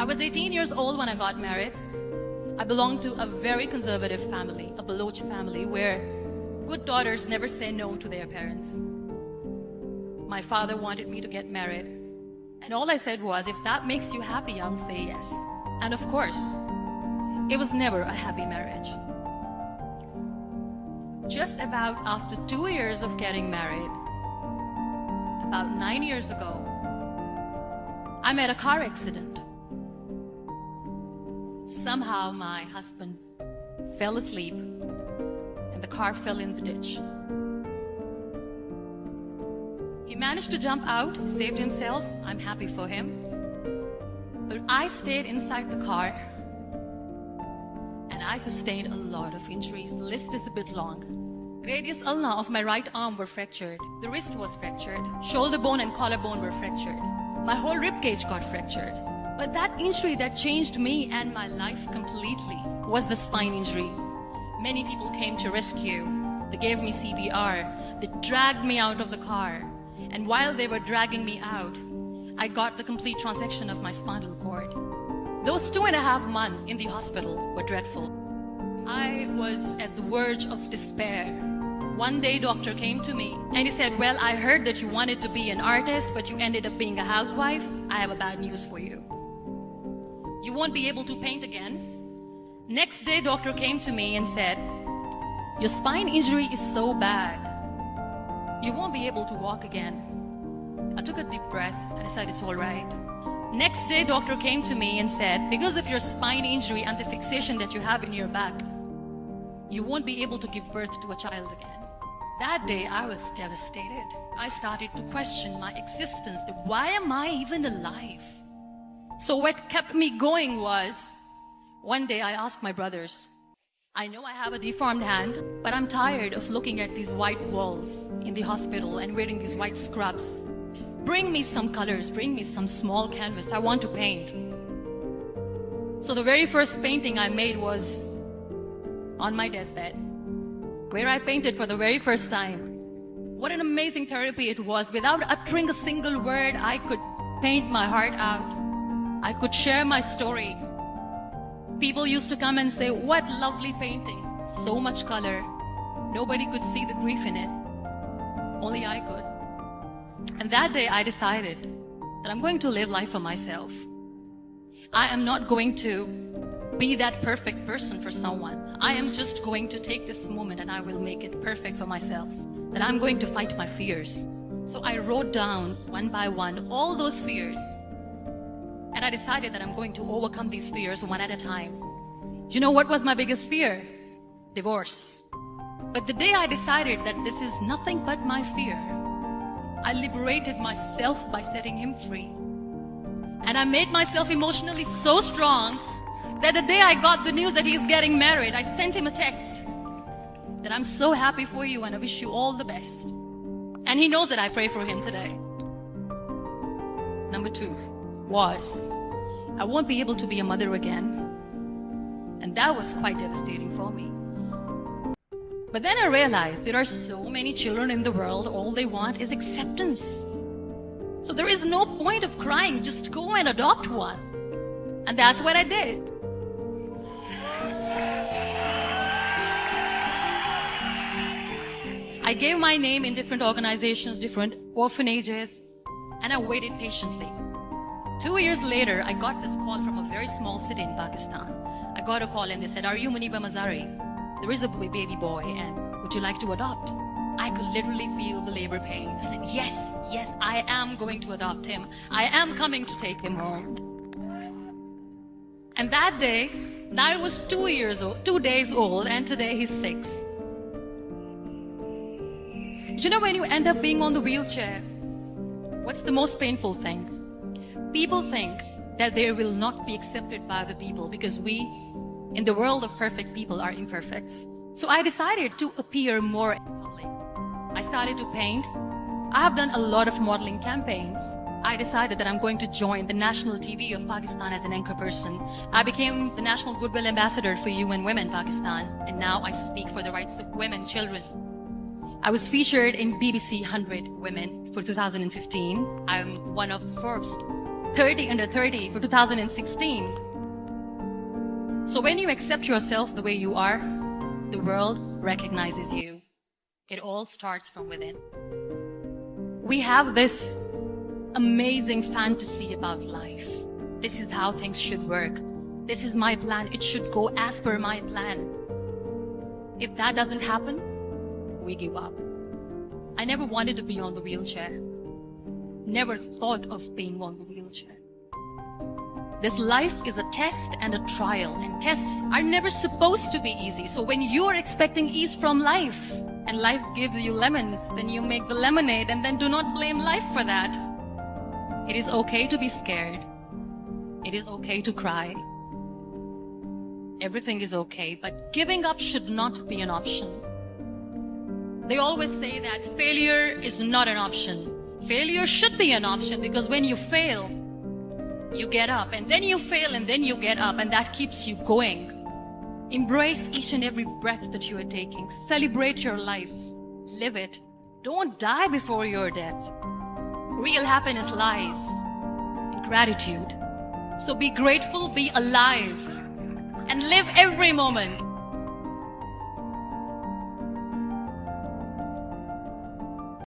I was 18 years old when I got married. I belonged to a very conservative family, a Baloch family, where good daughters never say no to their parents. My father wanted me to get married, and all I said was, if that makes you happy, I'll say yes. And of course, it was never a happy marriage. Just about after 2 years of getting married, about 9 years ago, I met a car accident. Somehow my husband fell asleep and the car fell in the ditch. He managed to jump out, saved himself. I'm happy for him. But I stayed inside the car and I sustained a lot of injuries. The list is a bit long. Radius ulna of my right arm were fractured. The wrist was fractured. Shoulder bone and collarbone were fractured. My whole rib cage got fractured. But that injury that changed me and my life completely was the spine injury. Many people came to rescue. They gave me CPR. They dragged me out of the car. And while they were dragging me out, I got the complete transection of my spinal cord. Those 2.5 months in the hospital were dreadful. I was at the verge of despair. One day, doctor came to me and he said, well, I heard that you wanted to be an artist, but you ended up being a housewife. I have a bad news for you. You won't be able to paint again. Next day, doctor came to me and said, your spine injury is so bad. You won't be able to walk again. I took a deep breath and I said, it's all right. Next day, doctor came to me and said, because of your spine injury and the fixation that you have in your back, you won't be able to give birth to a child again. That day, I was devastated. I started to question my existence. Why am I even alive? So what kept me going was, one day I asked my brothers, I know I have a deformed hand, but I'm tired of looking at these white walls in the hospital and wearing these white scrubs. Bring me some colors, bring me some small canvas. I want to paint. So the very first painting I made was on my deathbed, where I painted for the very first time. What an amazing therapy it was. Without uttering a single word, I could paint my heart out. I could share my story. People used to come and say, what lovely painting. So much color. Nobody could see the grief in it. Only I could. And that day I decided that I'm going to live life for myself. I am not going to be that perfect person for someone. I am just going to take this moment and I will make it perfect for myself. That I'm going to fight my fears. So I wrote down one by one all those fears. And I decided that I'm going to overcome these fears one at a time. You know what was my biggest fear? Divorce. But the day I decided that this is nothing but my fear, I liberated myself by setting him free. And I made myself emotionally so strong that the day I got the news that he's getting married, I sent him a text that I'm so happy for you and I wish you all the best. And he knows that I pray for him today. Number 2 was, I won't be able to be a mother again. And that was quite devastating for me. But then I realized there are so many children in the world, all they want is acceptance. So there is no point of crying, just go and adopt one. And that's what I did. I gave my name in different organizations, different orphanages, and I waited patiently. 2 years later, I got this call from a very small city in Pakistan. I got a call and they said, are you Muniba Mazari? There is a baby boy and would you like to adopt? I could literally feel the labor pain. I said, yes, I am going to adopt him. I am coming to take him home. And that day, Niall was 2 days old, and today he's 6. You know, when you end up being on the wheelchair, what's the most painful thing? People think that they will not be accepted by the people because we, in the world of perfect people, are imperfects. So I decided to appear more in public. I started to paint. I have done a lot of modeling campaigns. I decided that I'm going to join the national TV of Pakistan as an anchor person. I became the National Goodwill Ambassador for UN Women Pakistan, and now I speak for the rights of women, children. I was featured in BBC 100 Women for 2015. I'm one of Forbes 30 under 30 for 2016. So when you accept yourself the way you are, the world recognizes you. It all starts from within. We have this amazing fantasy about life. This is how things should work. This is my plan. It should go as per my plan. If that doesn't happen, we give up. I never wanted to be on the wheelchair. Never thought of being on the wheelchair. This life is a test and a trial, and tests are never supposed to be easy. So when you are expecting ease from life, and life gives you lemons, then you make the lemonade, and then do not blame life for that. It is okay to be scared. It is okay to cry. Everything is okay, but giving up should not be an option. They always say that failure is not an option. Failure should be an option, because when you fail, you get up, and then you fail, and then you get up, and that keeps you going. Embrace each and every breath that you are taking. Celebrate your life. Live it. Don't die before your death. Real happiness lies in gratitude. So be grateful, be alive, and live every moment.